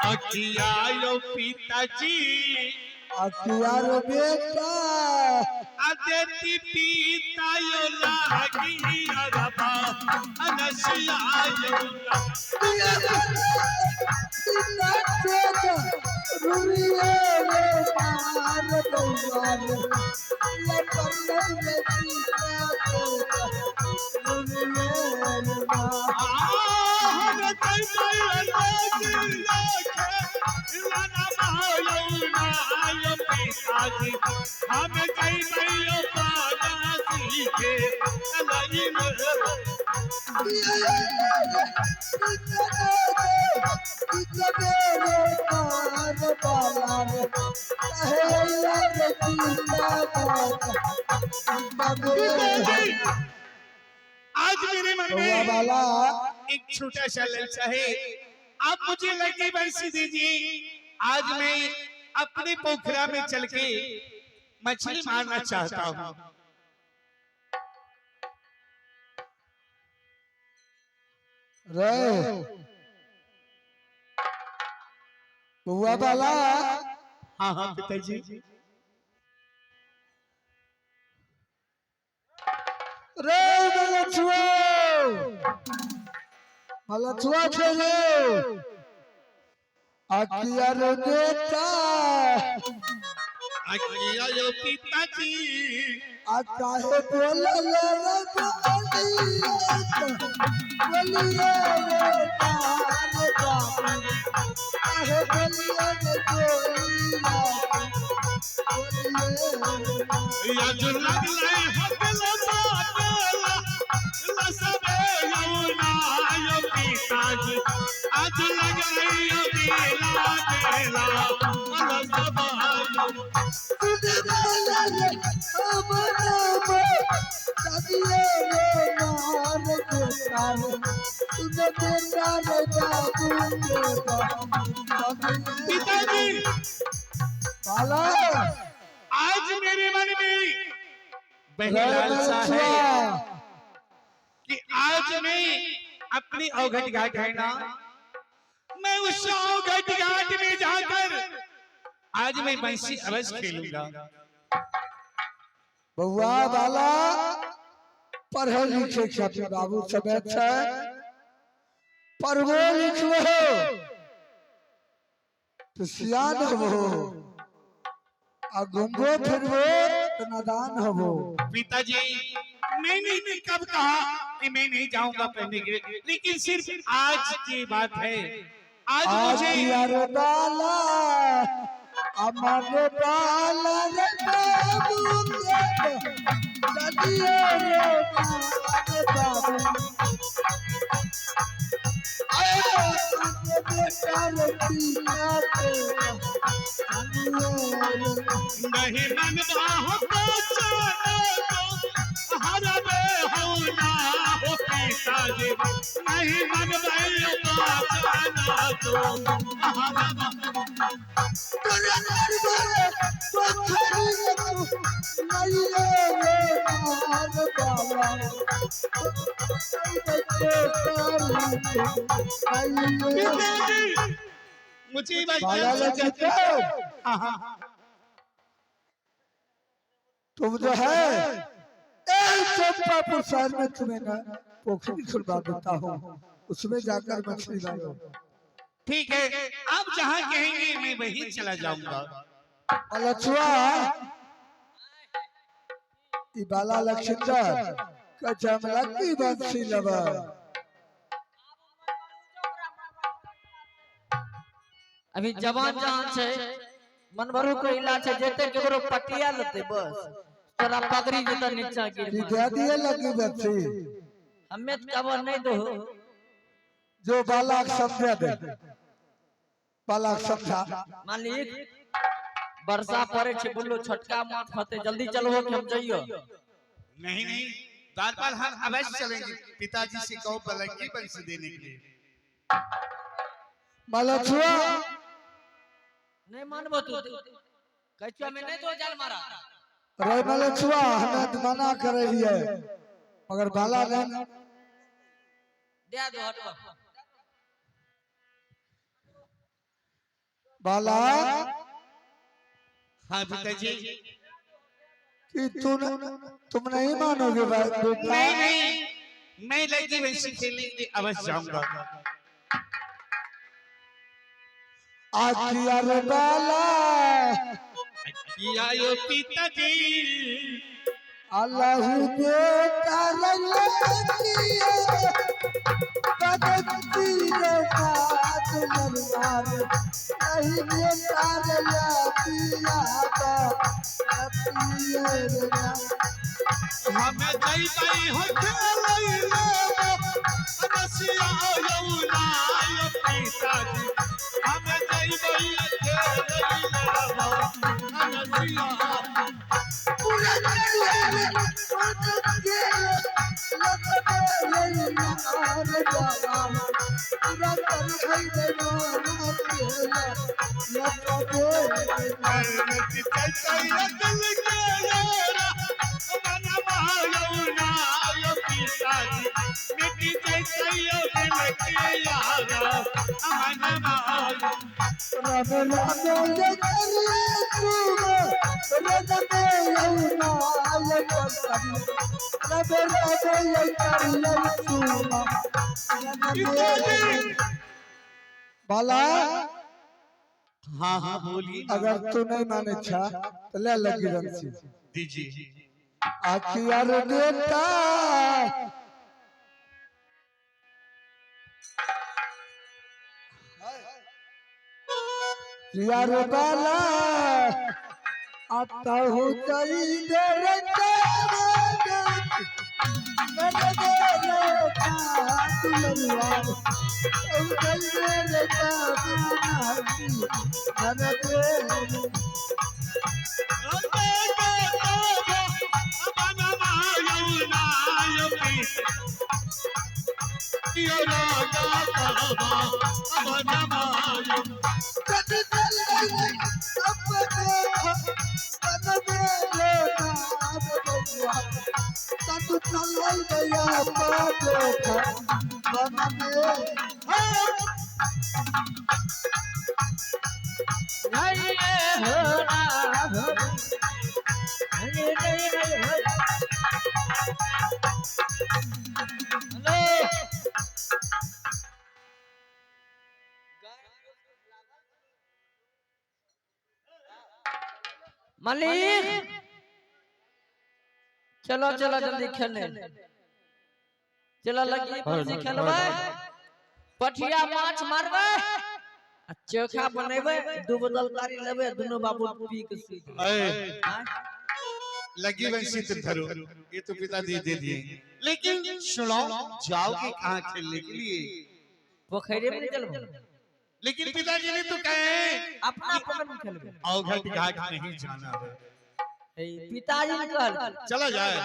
अखियारो पिताजी अखियारो बेटा अदेती पितायो लागी अरबा अनसियायो रुरिए रे मार दौवार ये पंडत में सीता को रुरिए रे मार हम कई लागी लाखे इलाना मायो नायो पिताजी हम कई पाना सीखे अलाई आज मेरे मन में एक छोटा सा ललचा है। आप मुझे लड़की बंसी दीजिए। आज मैं अपने पोखरा में चल के मछली मारना चाहता हूँ। बुआ बाला हाँ हाँ पिताजी। रे मलछुआ खेले अकिया रे बेटा अकिया यो पिताजी काहे बोलल रे बोलिए रे काहे बोलिए रे या जो लगले हकला बाला लसबे यौना यो पिताजी आज लगले यो दिला दिला लसबा तुझे बोला रे सदिए रे मार के तारे तुझे बेटा रे जादू पिताजी बाला आज मेरे मन में बहलासा है कि आज मैं अपनी अवघट घाट है ना, मैं उस अवघट घाट में जाकर आज मैं बंसी अवश्य खेलूंगा। बउआ बाला पढ़े लिखे छथि बाबू सब अच्छा पढ़बो लिखबो तो सियान हबो आ घूमबो फिरबो तो नादान हबो। पिताजी मैंने कब कहा कि मैं नहीं जाऊंगा पढ़ने के लिए, लेकिन सिर्फ आज की बात है। आज मुझे यार बाला अमर बाला रे बाबू के सदिए रे बाबू आए बेटा रे पिया के नहीं मन बाहों को चलो हर में हो ना हो पिताजी, नहीं मन भाइयों को जाना तो तेरे दरबार तो खड़ी तू नहीं रे मार बाबा पिताजी मुझे बाला लगता तुम जो है चंपापुर शहर में तुम्हें ना पोखरी खुलवा देता हूँ, उसमें जाकर मछली लाओ। ठीक है, आप जहाँ कहेंगे मैं वहीं चला जाऊंगा। लछुआ बाला लक्षिंदर का जमला की बंसी लबा अभी जवान जहां से मन भरू को इलाज है जेते केकरो पटिया लेते बस तोरा पगड़ी जेता नीचा गिर कि दे दिए लगी बच्ची हमें तो खबर नहीं दो जो बालक समझे दे बालक समझा मालिक वर्षा पड़े छे बोलो छटका माथ फते जल्दी चलो कि हम जइयो नहीं नहीं दालपाल हम अवश्य चलेंगे। पिताजी से कहो पलंगी बंसी देने के लिए। मलछुआ नहीं मानबो तू कचुआ में नहीं तो जाल मारा रे मलछुआ हमें तो मना करे लिए मगर बाला नहीं दे दो हटवा बाला हाँ पिताजी। कि तुम नहीं मानोगे बेटा नहीं नहीं मैं लगी बंसी खेलने के लिए अवश्य जाऊंगा। आखिया रे बाला किया यो पिताजी अल्लाह बेटा रलिया पदती रे बात मरवार नहीं बेटा रलिया हमें दई दई हो खेलैले अनसिया यौना यो पिताजी हमें दई दई खेलैले अनसिया पूरा बाला हाँ हाँ बोलिए। अगर तू नहीं माने छा तो ले लगी रंसी दीजिए। आखिया रे बेटा यार बाला आता हो जाई दे रे मालिक चलो चलो जल्दी खेलने चलो लगी बंसी खेलबे पठिया माछ मारबे चोखा बनेबे दू बोतल कारी लेबे दोनों बाबू पी के सी लगी बंसी तो धरो ये तो पिताजी दे दिए। लेकिन सुनो जाओगे कहाँ खेलने के लिए? पोखरे में चलबो लेकिन पिताजी ने तो कहे अपना पकड़ में खेलबे अवघट घाट नहीं जाना है। पिताजी ने कहल चला जाए।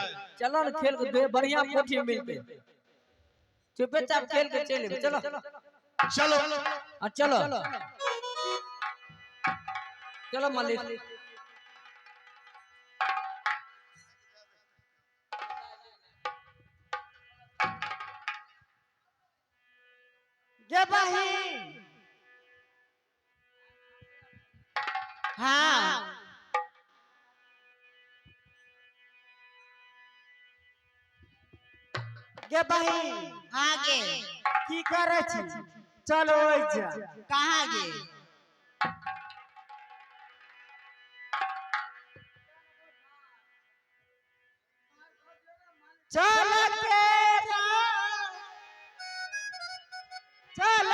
चलो ना खेल के बढ़िया पोठी मिलते चुपचाप खेल के चले चलो चलो चलो चलो मालिक गे बहिन हाँ गे बहिन हाँ गे की करे छी चलो ओइ जा कहाँ गे चल तेरा चल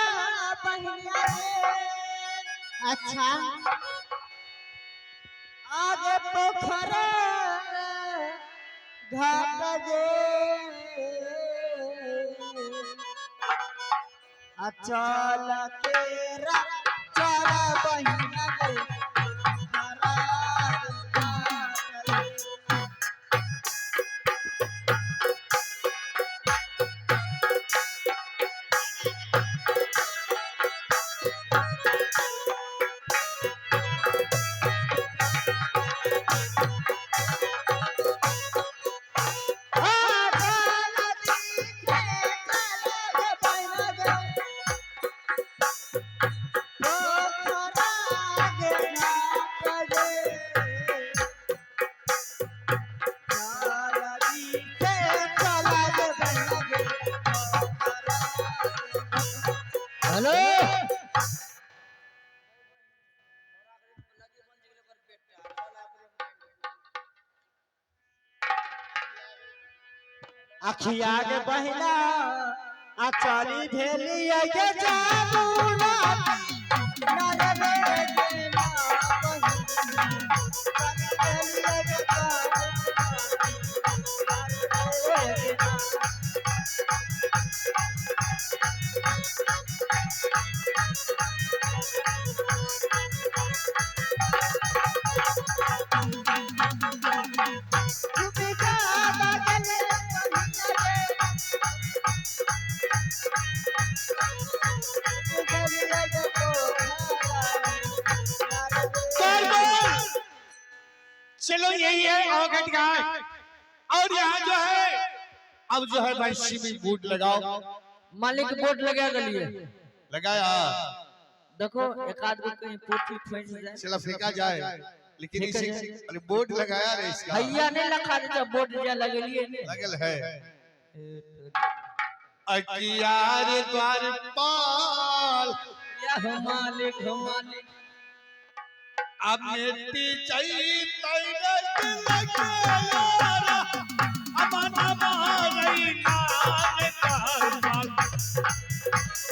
बहिनिया रे अच्छा पोखरा घाट जे अचल केरा चरा बहिना गे हेलो अखिया के बहिना आ चली भेली आगे जामुना नरवे के ना बहिना चली भेली आगे चलो यही है अवघट घाट। और यहाँ जो है अब जो है भाई शिविर बूट लगाओ। मालिक बोर्ड लगा गलिए लगाया देखो एक आदमी कहीं पोथी फंस जाए चला फेंका जाए लेकिन इसी अरे बोर्ड लगाया रे इसका भैया नहीं लखा दे बोर्ड जा लगलिए लगल है अकियार द्वार पाल या हो मालिक अब मिट्टी चाहिए तैरत लगे यारा अमना मारई नाल पाल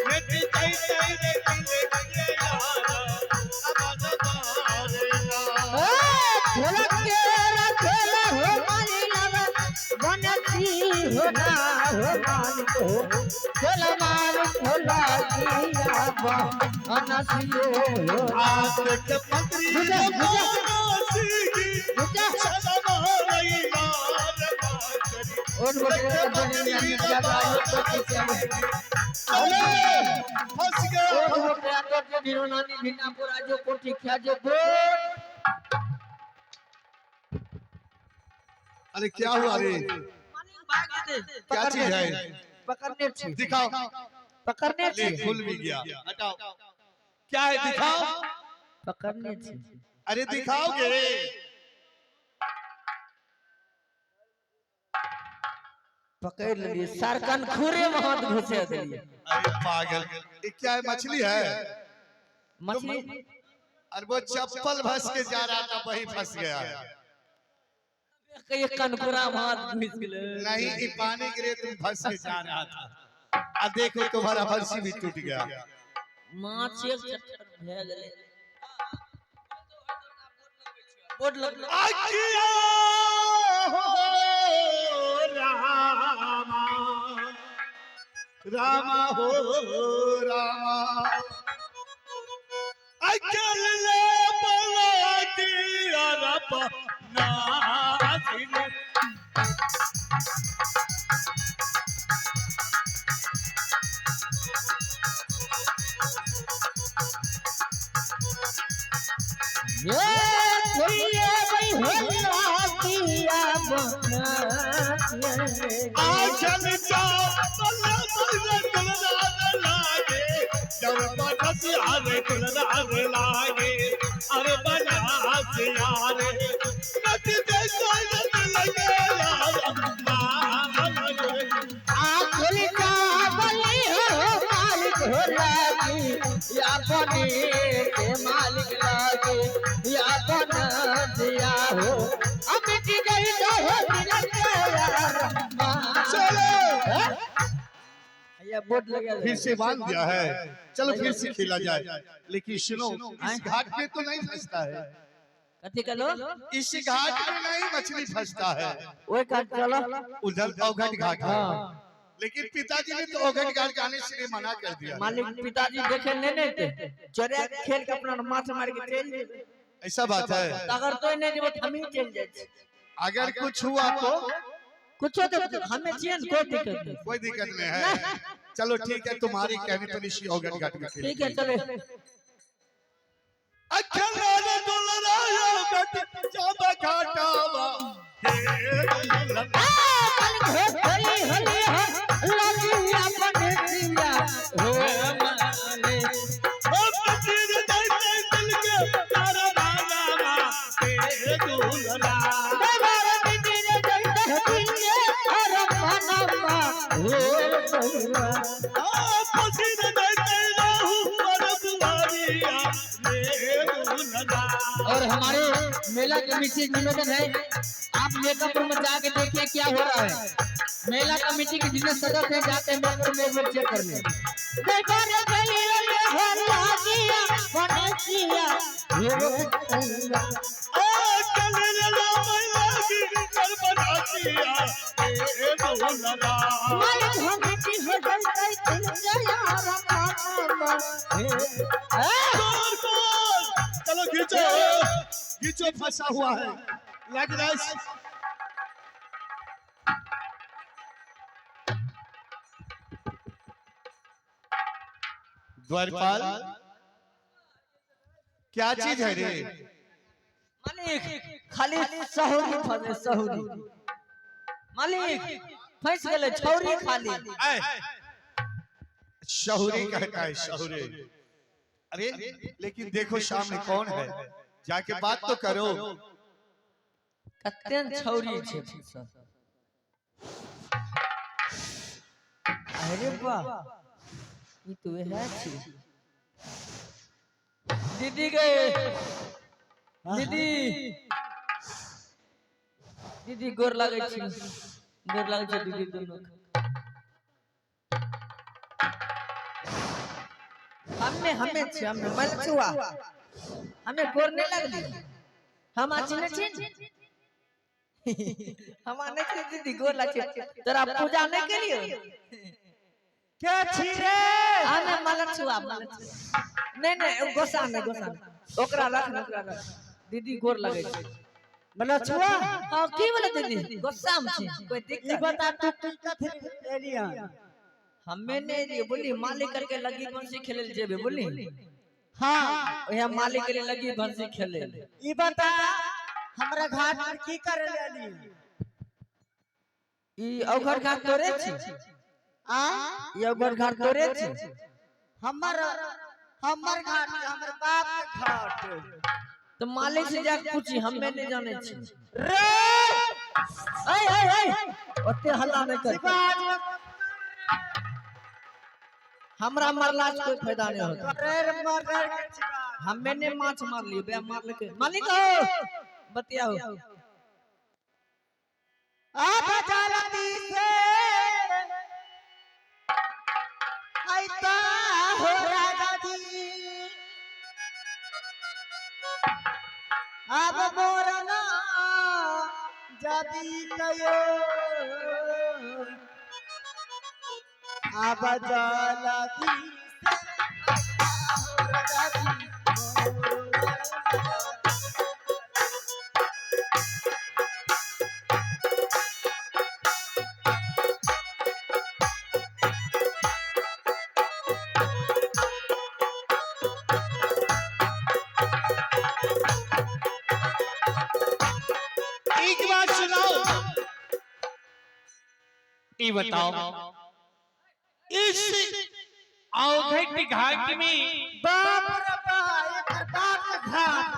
मिट्टी चाहिए तैरत लगे यारा अमना मारई नाल ढोलक के रखेला हो मालिक बनती हो ना हो मालिक हो चल मालिक ढोला किया बा अनसियो हो आज के मंत्री और बोले दुनिया में ज्यादा तो किसे फंस गया और बोले तो ढिरोनानी भिनापुरा जो कोठी खा जो बोल अरे क्या हुआ रे क्या चीज है पकड़ने छी दिखाओ पकड़ने ले छी खुल भी गया हटाओ क्या है दिखाओ पकड़ने छी अरे दिखाओगे पकड़ लिए सरकन खुरे में हाथ घुसे दिए अरे पागल ये क्या है मछली है मछली और वो चप्पल फंस के जा रहा था वही फंस गया कई कनपुरा में हाथ घुस गेले नहीं ये पानी गिरे तुम फंस के जा रहा था अब देखो तुम्हारा फंसी भी टूट गया माछ एक चक्कर भे गेले बोर्ड लग अकिया हो रामा रामा हो रामा अकल ले बला दिया रब नासिन ये थोड़िए भाई होला किया बना आजन जा बल्ला बल्ला दुलरा लागे जब पटस आवे दुलरा लागे अरे बना से यारे नच दे कोई लगे यार आखिर का बली हो मालिक हो लागी या बने के मालिक लागे या बना दिया हो अब की गई तो हो चलो ये बोर्ड लगा फिर से बांध दिया है चलो फिर से खेला जाए लेकिन सुनो इस घाट पे तो नहीं फंसता है कथी कलो इस घाट में नहीं मछली फंसता है, ओए काट चलो उधर अवघट घाट है। हां लेकिन पिताजी ने तो अवघट घाट जाने से मना कर दिया। मालिक पिताजी देखे नहीं थे चोरिया खेल के अपना माछ मार के चल जेबे। ऐसा बात है। अगर तो नहीं जेबे हम ही चल जाए। अगर कुछ हुआ तो कुछ तो हमें चाहिए कोई दिक्कत नहीं। कोई दिक्कत नहीं है। चलो ठीक है, तुम्हारी कहने पर इसी अवघट घाट में ठीक है चले। अखलाने दुलराया गट जब घाटावा हे दुलरा होली होली लगिया बनतिया हो माने ओ पतिर दई दिल के तारा रामा हे दुलरा दरबार में तेरे दर्द दिए हर मनवा हो बलवा ओ पतिर दई रहू पर दुआरिया हे दुलरा। और हमारे मेला कमेटी निवेदन है आप मेकअप रूम में जाके देखिए क्या हो रहा है। मेला कमेटी के जितने सदस्य हैं जाते हैं मेकअप रूम में चेक करने। देखो रे गलियों में हो लागिया बनसिया हो ओ कलरे ला लगी कर बनातिया हे दुलरा। मालिक हम की हो गई दिल से यार मामा हे चलो खींचो खींचो, फंसा हुआ है लग रहा है। द्वारपाल क्या चीज है रे? मालिक खाली सहुरी फसे सहुरी। मालिक फंस गेले छौरी खाली। शहुरे कहता है शहुरे। अरे लेकिन देखो सामने कौन है, जाके बात तो करो। कतेन छौरी छे सर। अरे वाह ई तो है छी। दीदी गए दीदी दीदी गोर लागै छी, गोर लागै छी दीदी दोनों। हमें छी हमें मलचुआ हमें गोर नहीं लगली। हम आछि न छी हम आने के दीदी गोर लाग छी। तोरा पूजा नहीं केलियो के छी रे? हमें मलचुआ नहीं नहीं गोसाम नहीं गोसाम ओकरा रख ओकरा रख। दीदी गोर लगे छी मलचुआ हां की बोले दीदी गोसाम छी कोई ई दिक्कत बता तू कथि एलिया? हमें नहीं रे बोली मालिक करके लगी बंसी खेले जेबे बोली। हां ओया मालिक के लगी बंसी खेले। ई बता हमरा घाट पर की करे लेली? ई अवघर घाट तोरे छी आ ई अवघर घाट तोरे छी। हमर हमर घाट हमर बाप के घाट। तो मालिक से जाके पूछी हमें नहीं जाने छी। रे ए ए ए ओते हल्ला नहीं कर। हमरा मरला से कोई फायदा नहीं होता। रे मर हमें ने माछ मार लिए बे मार लेके मालिक हो बतिया हो। आप जल्दी से आइता हो राजा जी। अब मोरना जदी कयो अब जल्दी से हो राजा जी। एक बात सुनाओ, ये बताओ इस अवघट घाट में बाप रे बाप घाट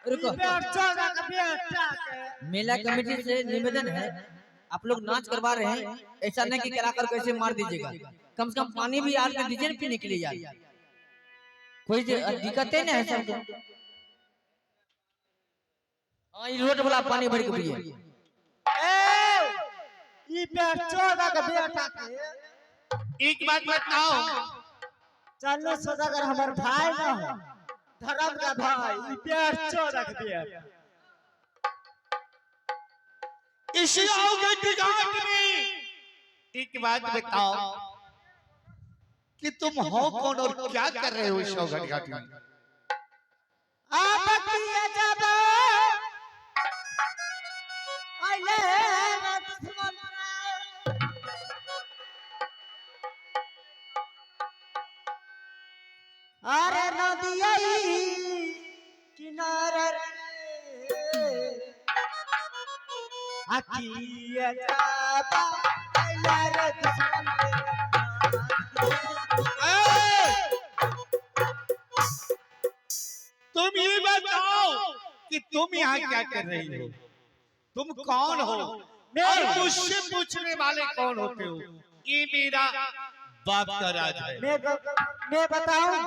रुको बेटा का बेटा के मेला कमेटी से निवेदन है आप लोग नाच करवा रहे हैं ऐसा नहीं कि कलाकार को ऐसे मार दीजिएगा। कम से कम पानी भी आग में दीजिए पीने के लिए यार। कोई दिक्कत है ना है सब। हाँ ये रोड वाला पानी भर के पिए। ई बेटा का बेटा के एक बात बताओ, चलो सौदागर हमार भाई ना हो धर्म का भाई प्यार चो रख दिया। इस अवघट घाट में एक बात बताओ कि तुम हो कौन और क्या कर रहे हो इस अवघट घाट में? आप किए जब आइले ना दुश्मन अरे नदिया किनारे आकिए जब आइले रे दुश्मन तुम ये बताओ कि तुम यहाँ क्या कर रही हो? तुम कौन हो और मुझसे पूछने वाले कौन होते हो? ये मेरा बाप का राज है। मैं बताऊं?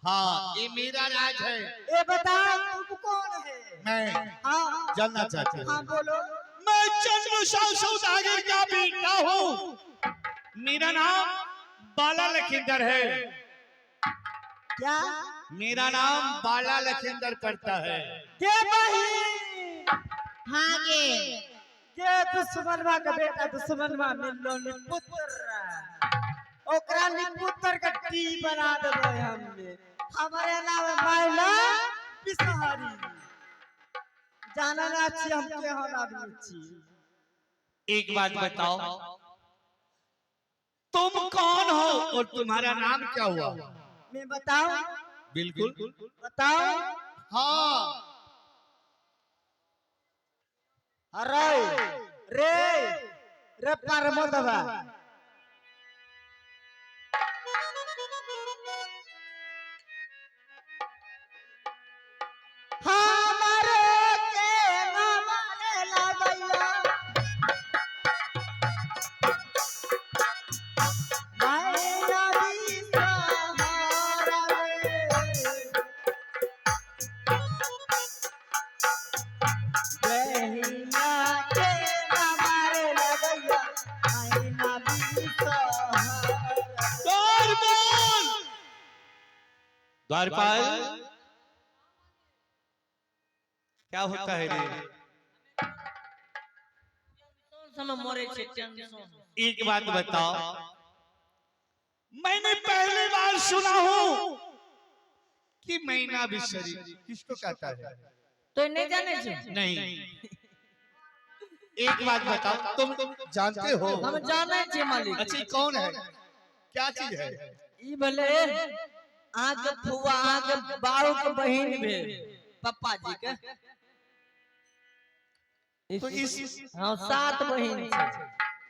हाँ, ये मेरा राज है। ये बताओ तुम कौन है? मैं हाँ जानना चाहती हूँ। हाँ बोलो। मैं चंद्र सौदागर का बेटा हूँ। मेरा नाम बाला लखींदर है। क्या? मेरा नाम बाला लखींदर पड़ता है। के बहिन? हाँ के दुश्मनवा का बेटा दुश्मनवा मिलो नि पुत्र ओकरा नि पुत्र का टी बना देबो हमने। हमारे नाम मायला पिसहरी जाना ना छी हम के होला छी। एक बात बताओ, तुम कौन हो और तुम्हारा नाम क्या हुआ? मैं बताऊं? बिल्कुल बताओ। हाँ। अरे रे रे परमदवा हमारे के नमाने लागैया मायना भी सहारा बहिना के नमाने लागैया मायना भी सहारा। द्वारपाल, क्या होता है रे? समय मोरे छे टेंशन। एक बात बताओ, मैंने पहली बार सुना हूँ कि मैना बिसरी किसको कहता है? तो नहीं जाने छे? नहीं। एक बात बताओ, तुम जानते हो? हम जाने छे मालिक। अच्छा, ये कौन है? क्या चीज है? ई भले आगे फुआ आगे बाऊ के बहिन भेल पप्पा जी के। तो इस हाँ 7 बहिन छे।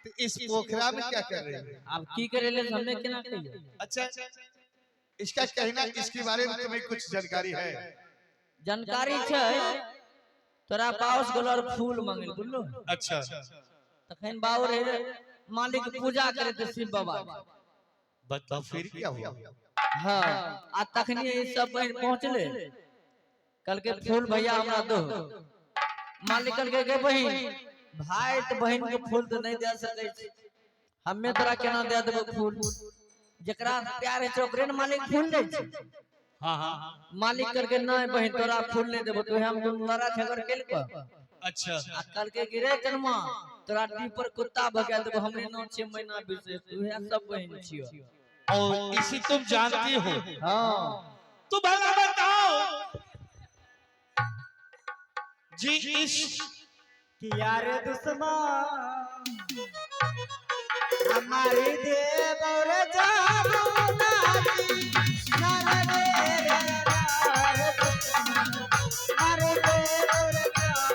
तो इस पोखरा में क्या कर रहे हैं? अब की करे ले हमें केना कहिए? अच्छा, इसका कहना इसके बारे में तुम्हें कुछ जानकारी है? जानकारी छे तोरा पाउस गोलर फूल मांगल बुझलो। अच्छा, तखन बाऊ रे मालिक पूजा करे थे शिव बाबा। बताओ फिर क्या हुआ? हाँ आ तखनी ई सब बहिन पहुंचले कल के फूल भैया हमरा दो। मालिक कल के बहिन भाई तो बहन के फूल तो नहीं दे सके छी, हमें तोरा केना दे देबो फूल? जकरा प्यार है ओकरे न मालिक फूल दे छी। हाँ हाँ। मालिक करके नहीं बहन तोरा फूल नहीं देबो तो हम तुम लड़ा झगड़ केल को। अच्छा, आ कल के गिरे जन्मा तोरा डी पर कुत्ता भगा देबो। हमरे नाम छे महीना विशेष तू है सब बहन छियो और इसी तुम जानती हो? हाँ तो भला बताओ जी, इस किया रे दुश्मन हमारी देव और जानो नारी नरवे रे नार दुश्मन हमारे देव और जानो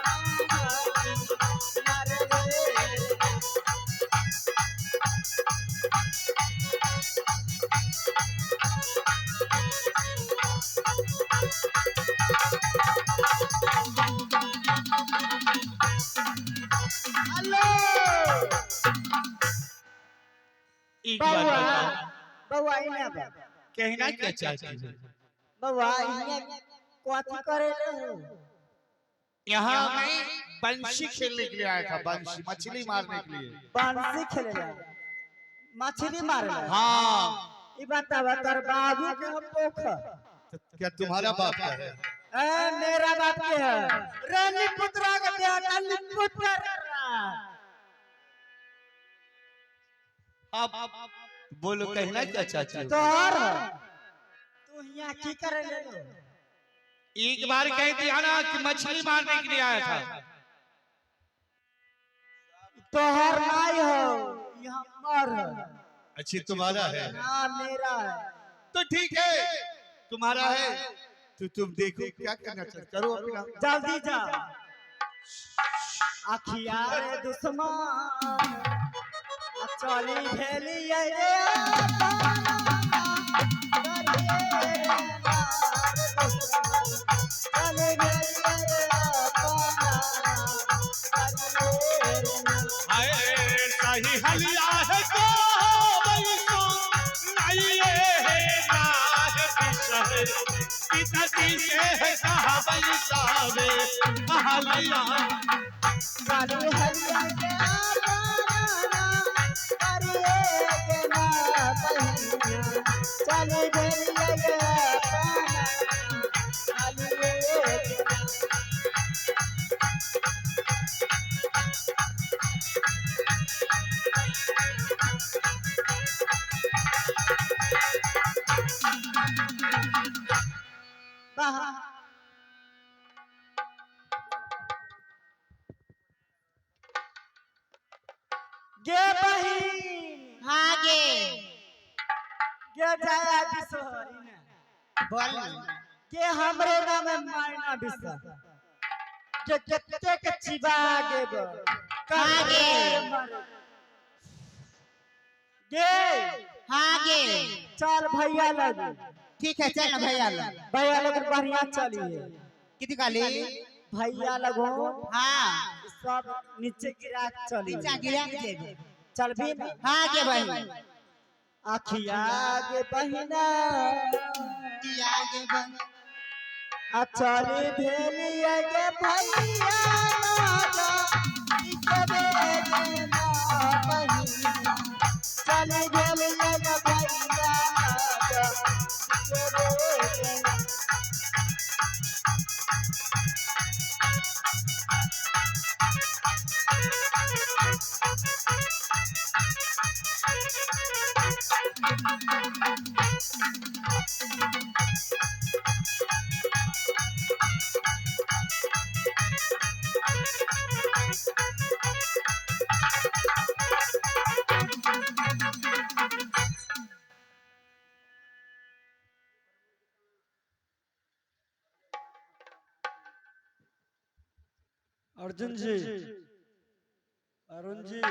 नारी नरवे। एक बात बताओ, बउआ इने बा कहना क्या चाहती हो? बउआ इने कथि करे ले? यहाँ मैं बंशी खेलने के लिए आया था, बंशी मछली मारने के लिए। बंसी खेलेला मछली मारेला? हाँ। ई बतावा तोर बाबू के पोखर क्या तुम्हारा बाप क्या है? मेरा बाप के है रानी पुत्रा का बेटा निपुत्र आप बोलो कहना क्या चाहते हो? तोहर तू यहाँ की करे ले लो एक बार कह दिया ना कि मछली मारने के लिए आया था। तोहर नहीं हो यहाँ मर अच्छी तुम्हारा है हाँ मेरा है तो ठीक है, तुम्हारा है तो तुम देखो क्या करना चाहते करो अपना। जल्दी जा आखिया रे दुश्मन चली भेली रे सही हलिया है तो बैसो नहीं है ना है शहर पिताजी से है कहा बैसावे हलिया चली हलिया के करिए के ना बहिया चली भेली रे गे बहिन हाँ गे गे जाया बिसहरी ने बोल के हमरे नाम है मायना बिसा के कत्ते के चिबा गे गो हाँ गे गे हाँ गे चल भैया लगे ठीक है चल भैया लोग भैया लोग बढ़िया चलिए कितनी काली भैया लगो हाँ सब नीचे गिरा चलिए नीचा गिरा के जेबे चल भी ना हाँ गे बहन आखिया गे बहिना किया गे बहन आ चली भेलिए गे भैया राजा इकबे गे ना बहिना चली भेलिए गे भैया राजा इकबे गे ना अर्जुन जी, अरुण जी,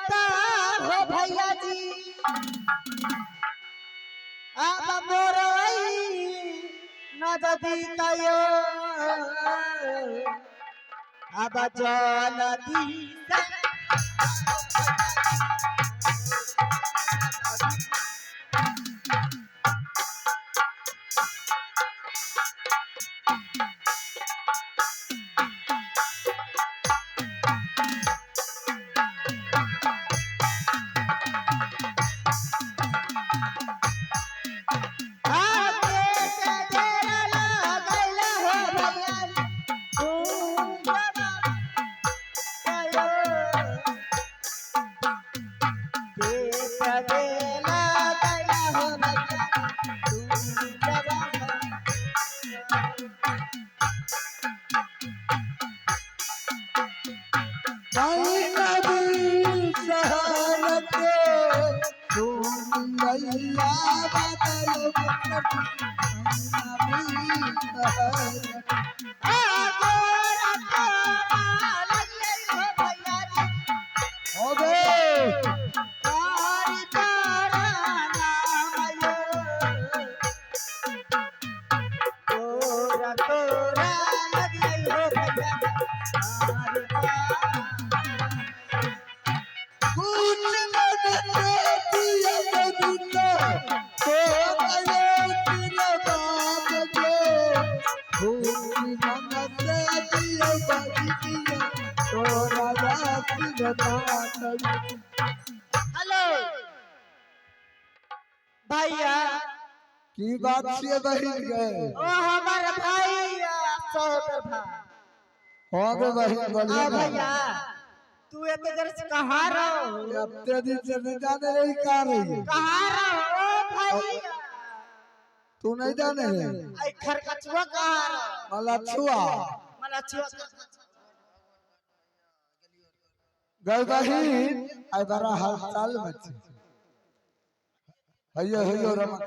हो भैया जी अब मोरई नदी कयो अब जलदी भैया की बात से बहिन गए ओ हमारे भैया सौदर भाई हो गए बहिन आ बोलिए ना भैया तू इतने देर से कहाँ रहो अपने दिन से नहीं जाने रही कहा रही कहाँ रहो भैया तू नहीं जाने है आई खरकचुआ कहाँ रहो मलछुआ मलछुआ गए बहिन आई बड़ा हड़ताल में थी हयो रमा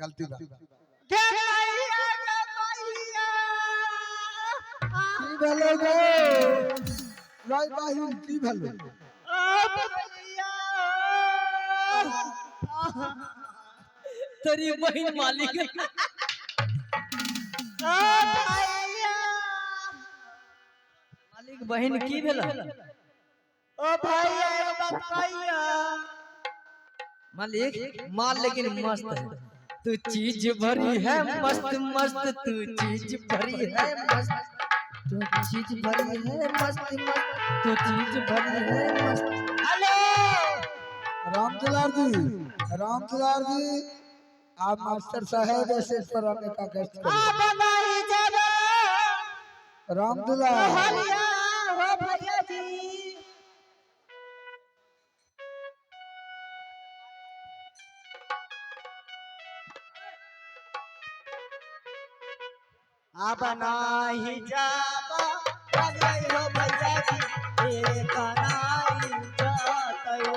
गलती बा के भैया की भलो गो राय बहिन की भलो ओ भैया तेरी बहन मालिक ओ भैया मालिक बहन की भेला ओ भैया एगो बात कहिया मालिक माल लेकिन मस्त है तू चीज भरी है मस्त मस्त तू चीज भरी है मस्त तू चीज भरी है मस्त मस्त तू चीज भरी है मस्त हेलो रामदुलार जी आप मास्टर साहब ऐसे पर आने का कष्ट करें आप नहीं जाना रामदुलार भैया हो भैया जी अब नाही जाबा भैया हो भैया जी एक नाही जातयो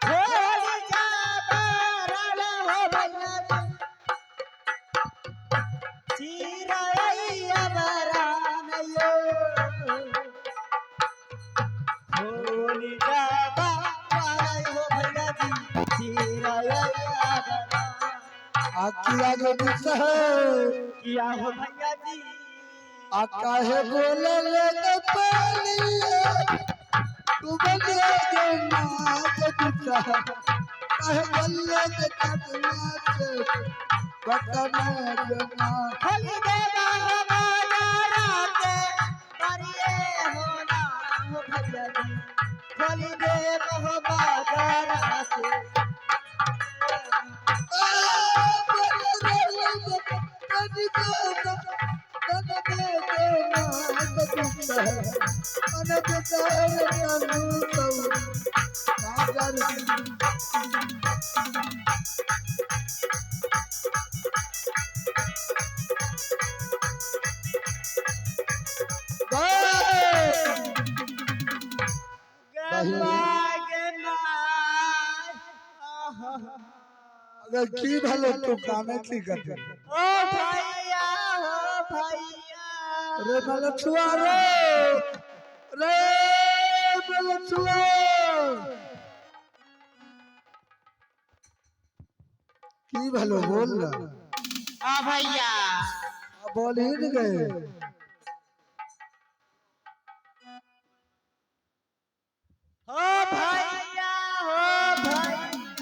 होली जाबा राला हो भैया जी चिरैया बरानयो होली जाबा राला हो भैया जी चिरैया बरान आखी आगे दिशा किया हो भैया जी आका है बोले ले पानी तू बने जन्ना दिशा कहे बल्ले के कदमा से बतना जन्ना होली देवा हो बाजारा के बरिए होना हो भैया जी होली देवा हो बाजारा के अगर की भलो तू काने की करते ओ भैया हो भैया रे मलछुआ रे मलछुआ की भलो बोल ना आ भैया बोल ही नहीं गए हो भैया हो भैया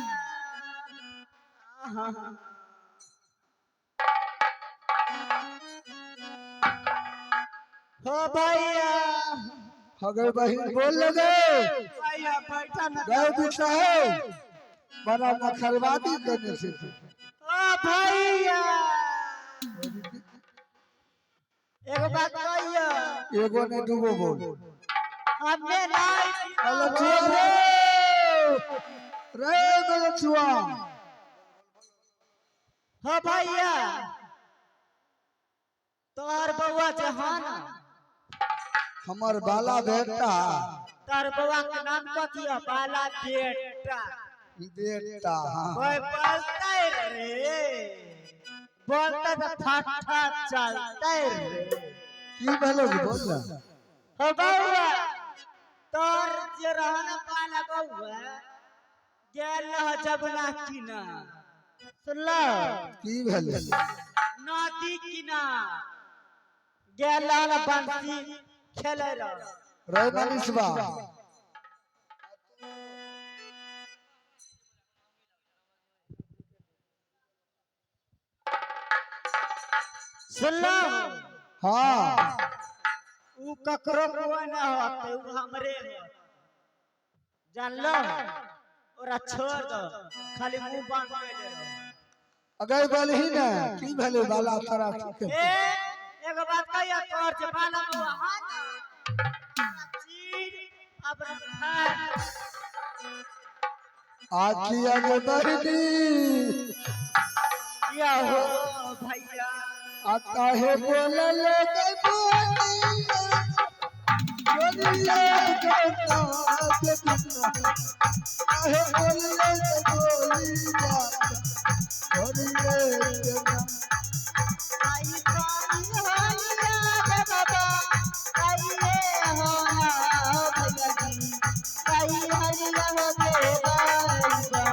हो भैया अगर बहन बोल लगे भैया बैठा ना गए दिशा है बड़ा नखलवादी करने से ओ भैया एगो बात कहिया एगो ने दूगो बोल हमें नहीं मलछुआ रे मलछुआ हो भैया तोहर बउआ जहान हमार बाला बेटा तोहर बउआ के नाम कथी है बाला बेटा बेटा हाँ कोई बोलता रे बोलता तो फटा चलता रे की भलो बोल ना हो बउआ तोर जे रहना पाला बउआ गेल जबना किना सुनलो की भलो नदी किना गेल बंसी खेले रहो रे मनीषबा सुन लो हाँ ऊ ककरो कोई ना होते ऊ हमरे हो जान लो और छोड़ दो खाली मुंह बांध के ले रहो अगर बोल ही ना की भले बाला तारा ठीक ए एगो बात कहिया तोर जे बाला मुंह हाथ चीर अब खाए आखी आगे बढ़नी क्या हो भैया आता है बोलले के बोलिया करता के कितना आहे बोलले के बोलिया बोलिए के आई पानी होइया रे बाबा आइए हो ना भैया जी आई हरिया हो के बाबा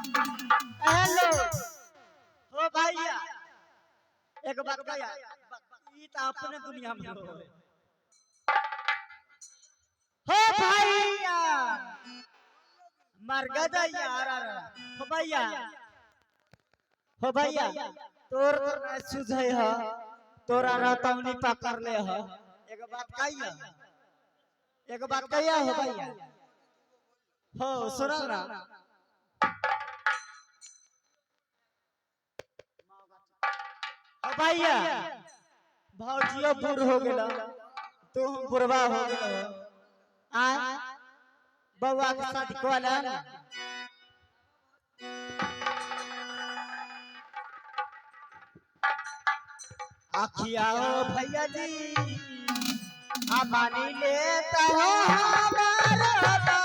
हेलो ओ भैया एक बात कहिया ई त अपने दुनिया में हो भैया मर गदा यार हो भैया तोर तो ना सुझै ह तोरा रहतौनी पकड़ ले ह एक बात कहिया हो भैया हो सुनो ना भैया भौजियो बूढ़ हो गेल तू बुढ़वा हो गेल आ बउआ के शादी कोला आखिया हो भैया जी आ मानी लेता हो हमारा